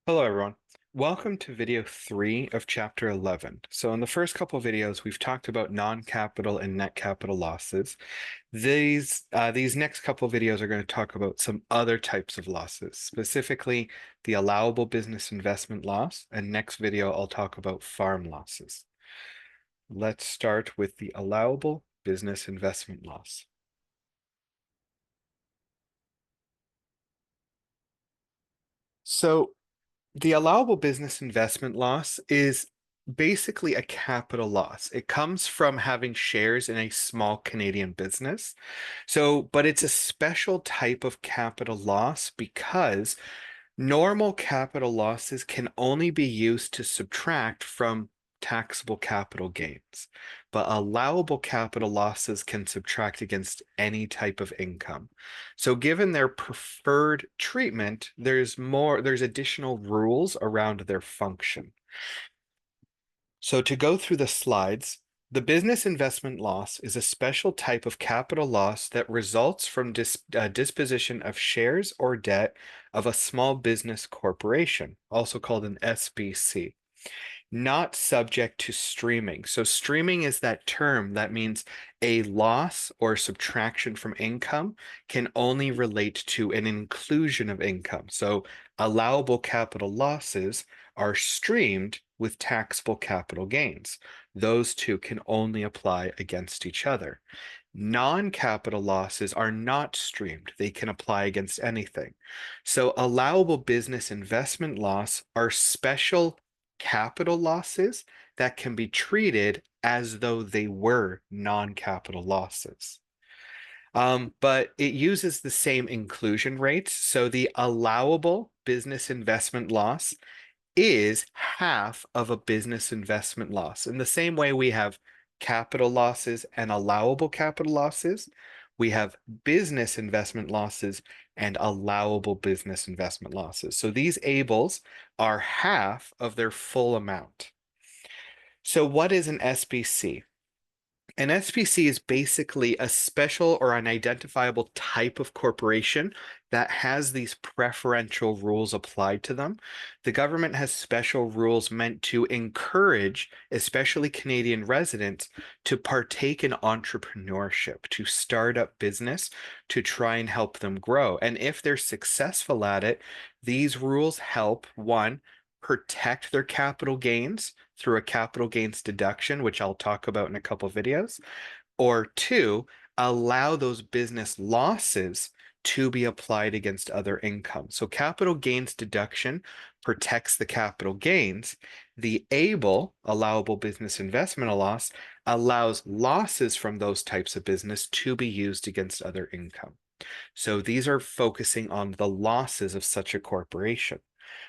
Hello, everyone. Welcome to video 3 of chapter 11. So in the first couple of videos, we've talked about non-capital and net capital losses. These next couple of videos are going to talk about some other types of losses, specifically the allowable business investment loss, and next video I'll talk about farm losses. Let's start with the allowable business investment loss. So the allowable business investment loss is basically a capital loss. It comes from having shares in a small Canadian business. But it's a special type of capital loss because normal capital losses can only be used to subtract from taxable capital gains, but allowable capital losses can subtract against any type of income. So given their preferred treatment, there's additional rules around their function. So to go through the slides, the business investment loss is a special type of capital loss that results from disposition of shares or debt of a small business corporation, also called an SBC, not subject to streaming. So streaming is that term that means a loss or subtraction from income can only relate to an inclusion of income. So allowable capital losses are streamed with taxable capital gains. Those two can only apply against each other. Non-capital losses are not streamed. They can apply against anything. So allowable business investment loss are special capital losses that can be treated as though they were non-capital losses. But it uses the same inclusion rates. So the allowable business investment loss is half of a business investment loss. In the same way we have capital losses and allowable capital losses, we have business investment losses and allowable business investment losses. So these ABILs are half of their full amount. So what is an SBC? An SPC is basically a special or unidentifiable type of corporation that has these preferential rules applied to them. The government has special rules meant to encourage, especially Canadian residents, to partake in entrepreneurship, to start up business, to try and help them grow. And if they're successful at it, these rules help, one, protect their capital gains through a capital gains deduction, which I'll talk about in a couple of videos, or two, allow those business losses to be applied against other income. So capital gains deduction protects the capital gains. The ABIL, allowable business investment loss, allows losses from those types of business to be used against other income. So these are focusing on the losses of such a corporation.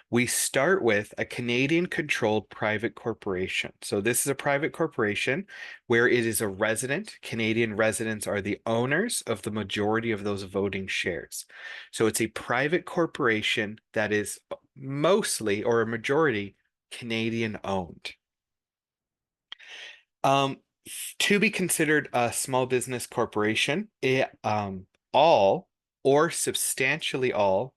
We start with a Canadian-controlled private corporation. So this is a private corporation where it is a resident. Canadian residents are the owners of the majority of those voting shares. So it's a private corporation that is mostly or a majority Canadian owned. To be considered a small business corporation, all or substantially all,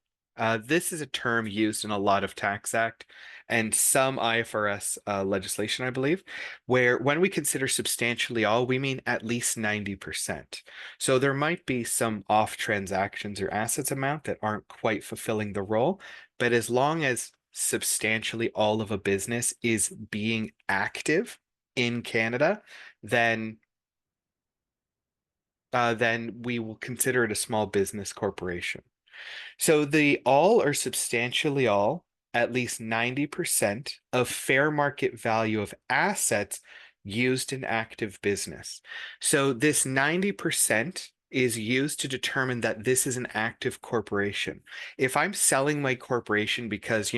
this is a term used in a lot of tax act and some IFRS legislation, I believe, where when we consider substantially all, we mean at least 90%. So there might be some off transactions or assets amount that aren't quite fulfilling the role, but as long as substantially all of a business is being active in Canada, then then we will consider it a small business corporation. So the all or substantially all, at least 90% of fair market value of assets used in active business. So this 90% is used to determine that this is an active corporation. If I'm selling my corporation because,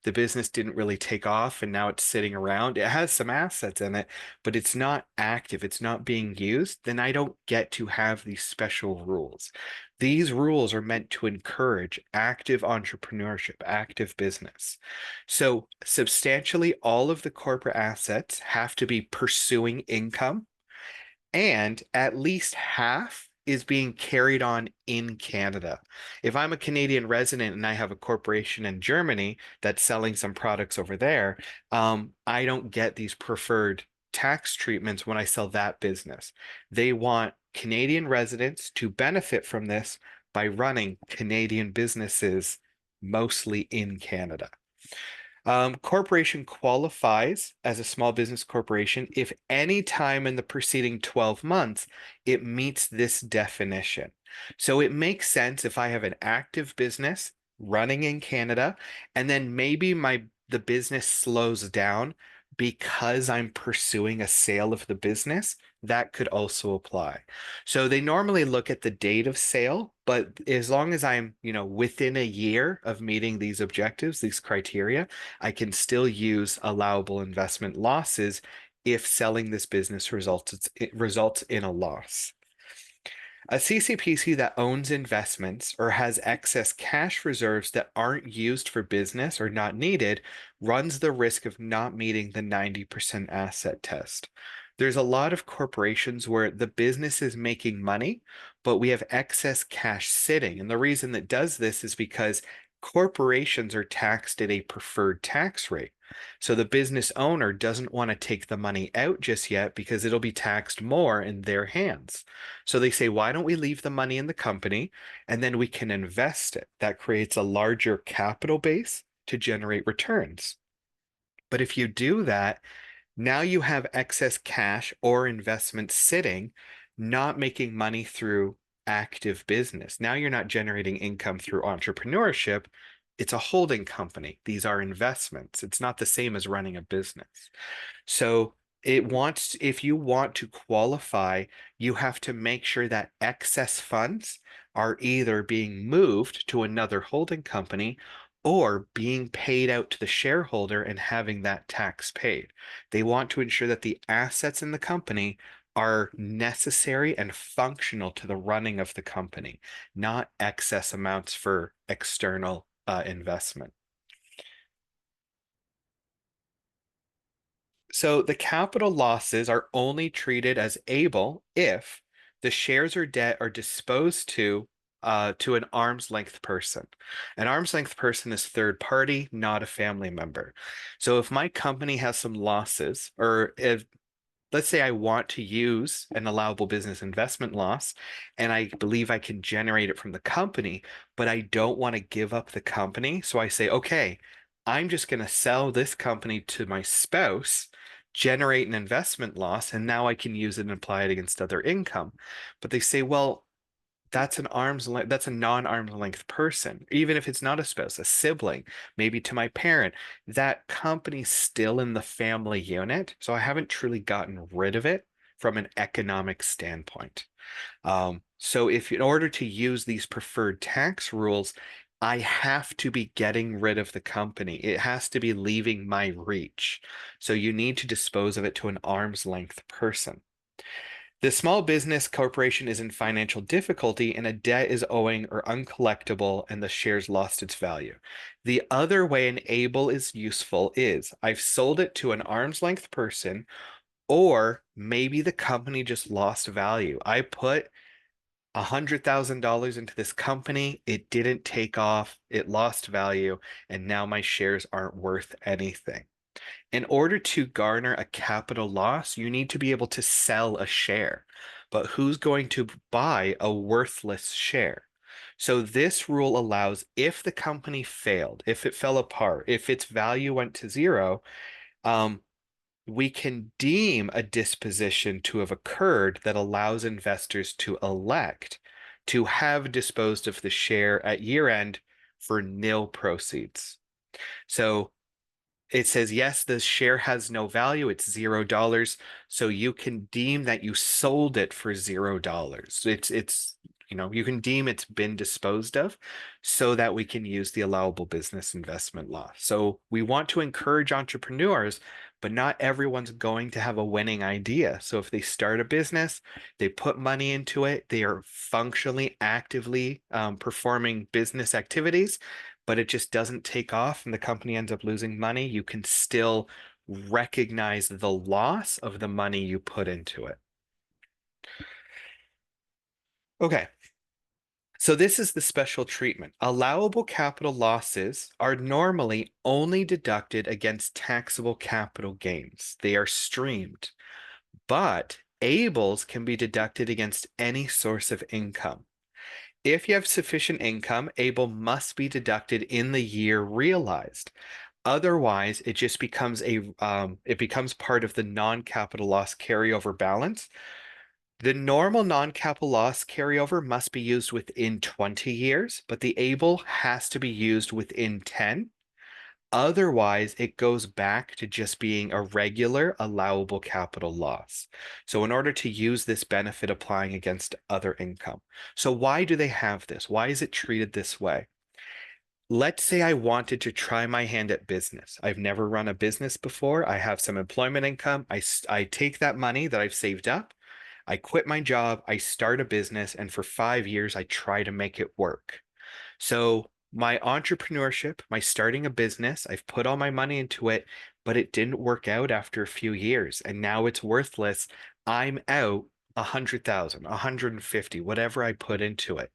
the business didn't really take off and now it's sitting around, it has some assets in it, but it's not active, it's not being used, then I don't get to have these special rules. These rules are meant to encourage active entrepreneurship, active business. So substantially all of the corporate assets have to be pursuing income, and at least half is being carried on in Canada. If I'm a Canadian resident and I have a corporation in Germany that's selling some products over there, I don't get these preferred tax treatments when I sell that business. They want Canadian residents to benefit from this by running Canadian businesses mostly in Canada. Corporation qualifies as a small business corporation if any time in the preceding 12 months it meets this definition. So it makes sense if I have an active business running in Canada and then maybe the business slows down because I'm pursuing a sale of the business, that could also apply. So they normally look at the date of sale, but as long as I'm, within a year of meeting these objectives, these criteria, I can still use allowable investment losses if selling this business results in a loss. A CCPC that owns investments or has excess cash reserves that aren't used for business or not needed runs the risk of not meeting the 90% asset test. There's a lot of corporations where the business is making money, but we have excess cash sitting. And the reason that does this is because corporations are taxed at a preferred tax rate. So the business owner doesn't want to take the money out just yet because it'll be taxed more in their hands. So they say, why don't we leave the money in the company and then we can invest it? That creates a larger capital base to generate returns. But if you do that, now you have excess cash or investment sitting, not making money through active business. Now you're not generating income through entrepreneurship. It's a holding company. These are investments. It's not the same as running a business. So if you want to qualify, you have to make sure that excess funds are either being moved to another holding company or being paid out to the shareholder and having that tax paid. They want to ensure that the assets in the company are necessary and functional to the running of the company, not excess amounts for external investment. So the capital losses are only treated as able if the shares or debt are disposed to an arm's length person. An arm's length person is third party, not a family member. So if my company has some losses, or if let's say I want to use an allowable business investment loss and I believe I can generate it from the company, but I don't want to give up the company. So I say, okay, I'm just going to sell this company to my spouse, generate an investment loss, and now I can use it and apply it against other income. But they say, well, that's a non-arm's length person. Even if it's not a spouse, a sibling, maybe to my parent, that company's still in the family unit. So I haven't truly gotten rid of it from an economic standpoint. So if in order to use these preferred tax rules, I have to be getting rid of the company. It has to be leaving my reach. So you need to dispose of it to an arm's length person. The small business corporation is in financial difficulty and a debt is owing or uncollectible and the shares lost its value. The other way an ABIL is useful is I've sold it to an arm's length person, or maybe the company just lost value. I put $100,000 into this company, it didn't take off, it lost value, and now my shares aren't worth anything. In order to garner a capital loss, you need to be able to sell a share. But who's going to buy a worthless share? So this rule allows if the company failed, if it fell apart, if its value went to zero, um, we can deem a disposition to have occurred that allows investors to elect to have disposed of the share at year end for nil proceeds. So it says, yes, the share has no value. It's $0. So you can deem that you sold it for $0. You can deem it's been disposed of so that we can use the allowable business investment law. So we want to encourage entrepreneurs, but not everyone's going to have a winning idea. So if they start a business, they put money into it, they are functionally, actively performing business activities, but it just doesn't take off and the company ends up losing money, you can still recognize the loss of the money you put into it. Okay. So this is the special treatment. Allowable capital losses are normally only deducted against taxable capital gains. They are streamed, but ABILs can be deducted against any source of income. If you have sufficient income, ABIL must be deducted in the year realized. Otherwise, it just becomes it becomes part of the non-capital loss carryover balance. The normal non-capital loss carryover must be used within 20 years, but the ABIL has to be used within 10. Otherwise, it goes back to just being a regular allowable capital loss. So in order to use this benefit applying against other income. So why do they have this? Why is it treated this way? Let's say I wanted to try my hand at business. I've never run a business before. I have some employment income. I take that money that I've saved up. I quit my job. I start a business. And for 5 years, I try to make it work. So my entrepreneurship, my starting a business, I've put all my money into it, but it didn't work out after a few years. And now it's worthless. I'm out 100,000, 150, whatever I put into it.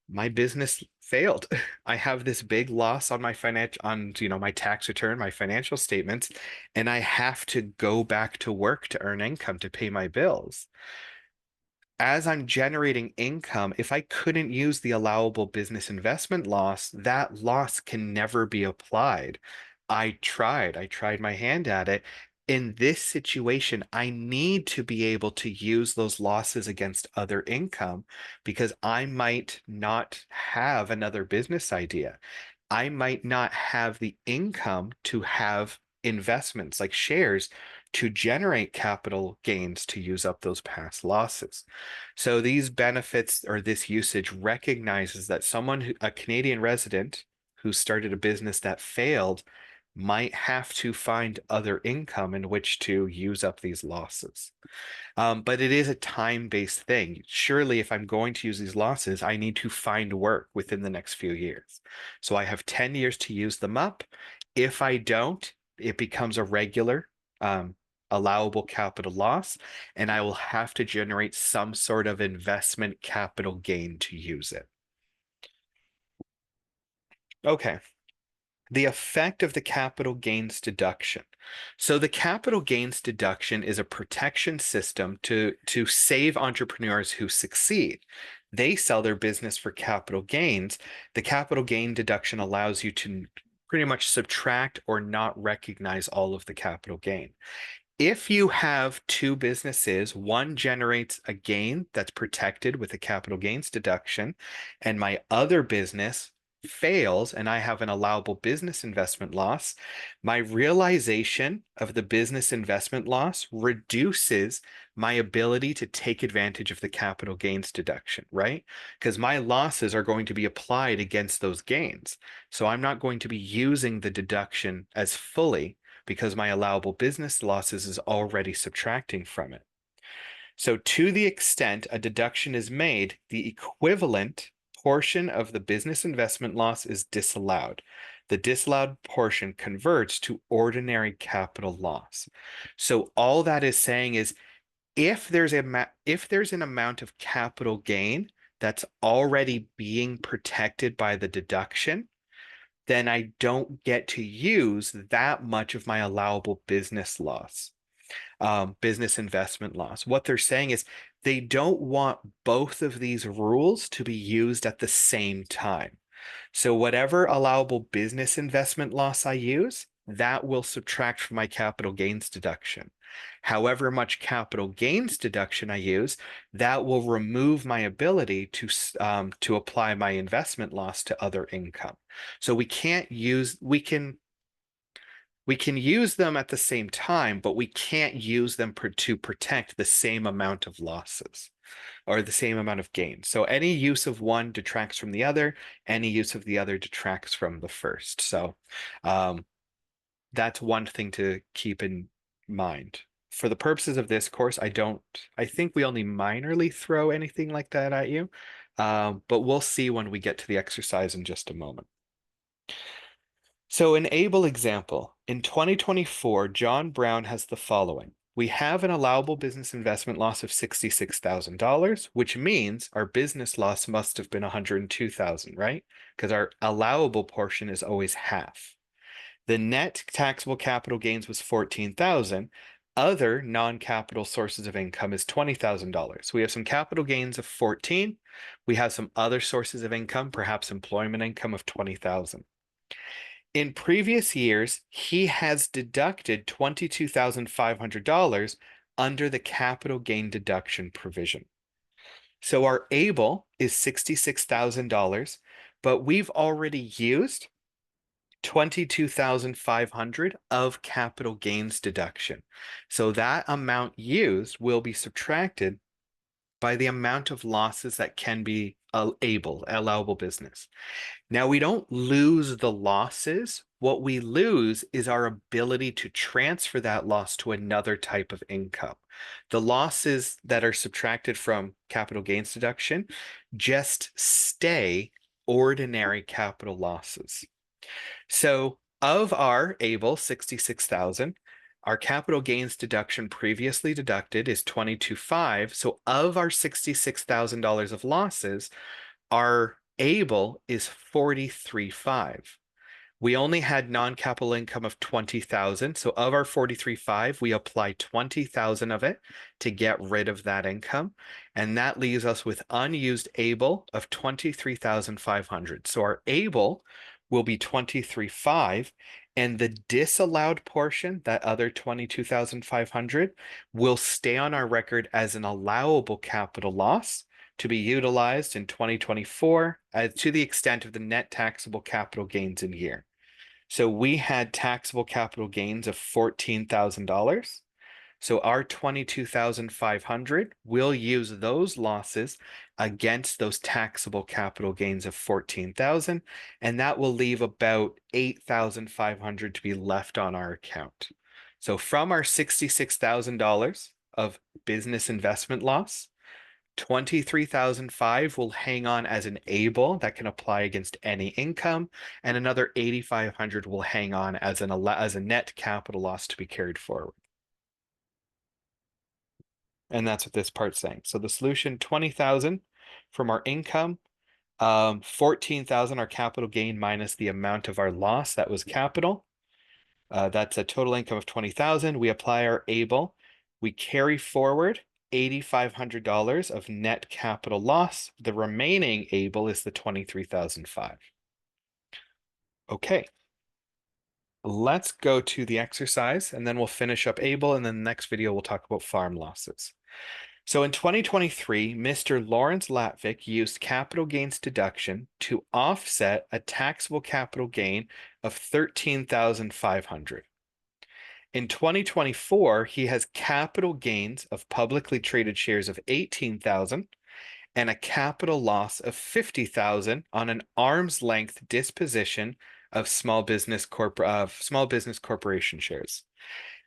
My business failed. I have this big loss on my my tax return, my financial statements, and I have to go back to work to earn income to pay my bills. As I'm generating income, if I couldn't use the allowable business investment loss, that loss can never be applied. I tried my hand at it. In this situation, I need to be able to use those losses against other income because I might not have another business idea. I might not have the income to have investments like shares to generate capital gains to use up those past losses. So these benefits or this usage recognizes that a Canadian resident who started a business that failed might have to find other income in which to use up these losses. But it is a time-based thing. Surely, if I'm going to use these losses, I need to find work within the next few years. So I have 10 years to use them up. If I don't, it becomes a regular allowable capital loss, and I will have to generate some sort of investment capital gain to use it. Okay. The effect of the capital gains deduction. So the capital gains deduction is a protection system to save entrepreneurs who succeed. They sell their business for capital gains. The capital gain deduction allows you to pretty much subtract or not recognize all of the capital gain. If you have two businesses, one generates a gain that's protected with a capital gains deduction, and my other business fails and I have an allowable business investment loss, my realization of the business investment loss reduces my ability to take advantage of the capital gains deduction, right? Because my losses are going to be applied against those gains. So I'm not going to be using the deduction as fully because my allowable business losses is already subtracting from it. So to the extent a deduction is made, the equivalent portion of the business investment loss is disallowed. The disallowed portion converts to ordinary capital loss. So all that is saying is if there's an amount of capital gain that's already being protected by the deduction, then I don't get to use that much of my allowable business investment loss. What they're saying is they don't want both of these rules to be used at the same time. So whatever allowable business investment loss I use, that will subtract from my capital gains deduction. However much capital gains deduction I use, that will remove my ability to apply my investment loss to other income. So we can use them at the same time, but we can't use them to protect the same amount of losses or the same amount of gains. So any use of one detracts from the other, any use of the other detracts from the first. So um, that's one thing to keep in mind. For the purposes of this course, I think we only minorly throw anything like that at you, but we'll see when we get to the exercise in just a moment. So an able example, in 2024, John Brown has the following. We have an allowable business investment loss of $66,000, which means our business loss must have been $102,000, right? Because our allowable portion is always half. The net taxable capital gains was $14,000. Other non-capital sources of income is $20,000. We have some capital gains of 14. We have some other sources of income, perhaps employment income of 20,000. In previous years, he has deducted $22,500 under the capital gain deduction provision. So our ABIL is $66,000, but we've already used 22,500 of capital gains deduction. So that amount used will be subtracted by the amount of losses that can be allowable business. Now, we don't lose the losses. What we lose is our ability to transfer that loss to another type of income. The losses that are subtracted from capital gains deduction just stay ordinary capital losses. So of our ABIL, 66,000, our capital gains deduction previously deducted is 22,500. So of our $66,000 of losses, our ABIL is 43,500. We only had non-capital income of 20,000. So of our 43,500, we apply 20,000 of it to get rid of that income. And that leaves us with unused ABIL of 23,500. So our ABIL will be 23,500, and the disallowed portion, that other 22,500, will stay on our record as an allowable capital loss to be utilized in 2024 to the extent of the net taxable capital gains in year. So we had taxable capital gains of $14,000. So our 22,500 will use those losses against those taxable capital gains of 14,000, and that will leave about 8,500 to be left on our account. So from our $66,000 of business investment loss, 23,500 will hang on as an ABIL that can apply against any income, and another 8,500 will hang on as a net capital loss to be carried forward. And that's what this part's saying. So the solution, 20,000 from our income, 14,000 our capital gain minus the amount of our loss that was capital. That's a total income of 20,000. We apply our ABIL. We carry forward $8,500 of net capital loss. The remaining ABIL is the 23,500. Okay. Let's go to the exercise, and then we'll finish up ABIL, and then the next video we'll talk about farm losses. So in 2023, Mr. Lawrence Latvick used capital gains deduction to offset a taxable capital gain of $13,500. In 2024, he has capital gains of publicly traded shares of $18,000 and a capital loss of $50,000 on an arm's length disposition of small business corporation shares.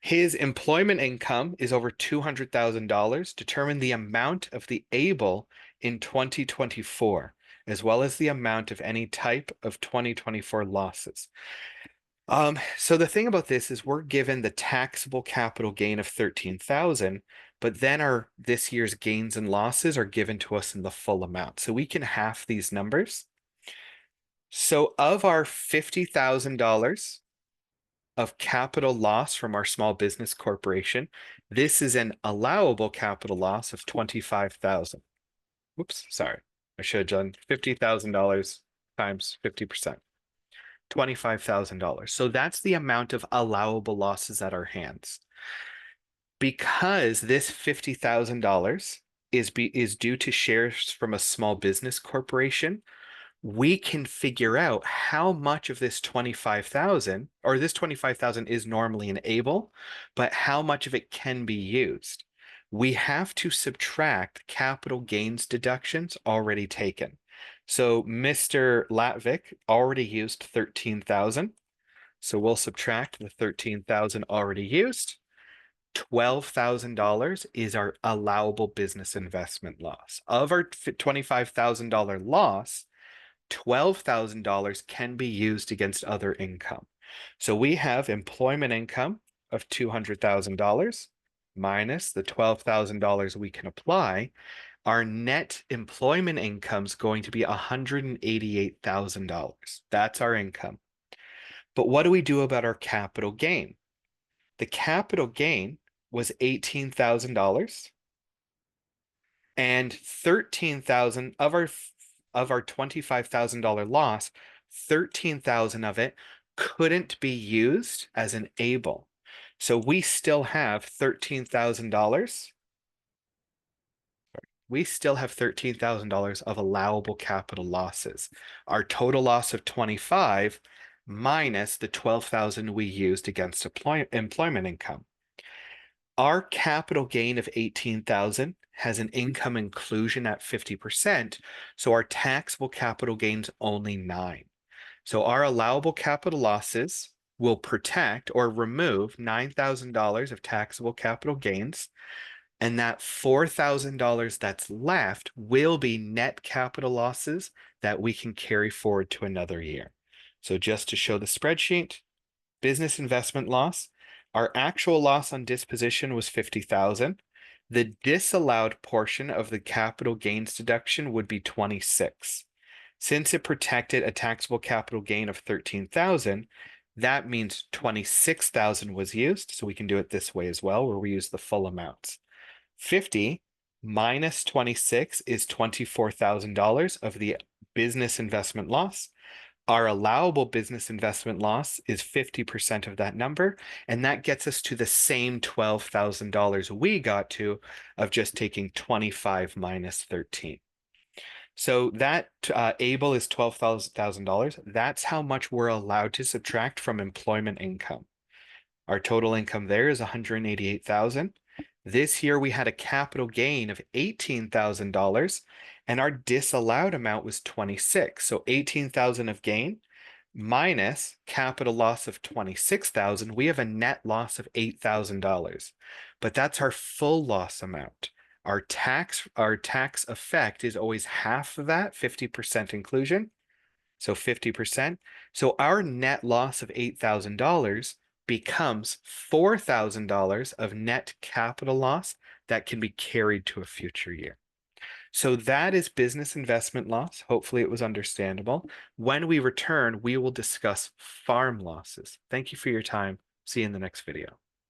His employment income is over $200,000. Determine the amount of the ABIL in 2024, as well as the amount of any type of 2024 losses. So the thing about this is we're given the taxable capital gain of 13,000, but then this year's gains and losses are given to us in the full amount. So we can half these numbers. So of our $50,000 of capital loss from our small business corporation, this is an allowable capital loss of 25,000. Whoops, sorry. I should have done $50,000 times 50%. $25,000. So that's the amount of allowable losses at our hands. Because this $50,000 is due to shares from a small business corporation, we can figure out how much of this 25,000, or this 25,000 is normally an ABIL, but how much of it can be used. We have to subtract capital gains deductions already taken. So Mr. Latvick already used 13,000. So we'll subtract the 13,000 already used. $12,000 is our allowable business investment loss. Of our $25,000 loss, $12,000 can be used against other income. So we have employment income of $200,000 minus the $12,000 we can apply, our net employment income is going to be $188,000. That's our income. But what do we do about our capital gain? The capital gain was $18,000, and 13,000 of our $25,000 loss, 13,000 of it couldn't be used as an ABIL. So we still have $13,000. We still have $13,000 of allowable capital losses. Our total loss of 25 minus the 12,000 we used against employment income. Our capital gain of 18,000 has an income inclusion at 50%, so our taxable capital gain's only 9. So our allowable capital losses will protect or remove $9,000 of taxable capital gains, and that $4,000 that's left will be net capital losses that we can carry forward to another year. So just to show the spreadsheet, business investment loss, our actual loss on disposition was 50,000. The disallowed portion of the capital gains deduction would be 26. Since it protected a taxable capital gain of 13,000, that means 26,000 was used. So we can do it this way as well, where we use the full amounts. 50 minus 26 is $24,000 of the business investment loss. Our allowable business investment loss is 50% of that number, and that gets us to the same $12,000 we got to of just taking 25 minus 13. So that ABIL is $12,000. That's how much we're allowed to subtract from employment income. Our total income there is 188,000. This year we had a capital gain of $18,000, and our disallowed amount was 26. So 18,000 of gain minus capital loss of 26,000, we have a net loss of $8,000. But that's our full loss amount. Our tax effect is always half of that, 50% inclusion. So 50%. So our net loss of $8,000 becomes $4,000 of net capital loss that can be carried to a future year. So that is business investment loss. Hopefully it was understandable. When we return, we will discuss farm losses. Thank you for your time. See you in the next video.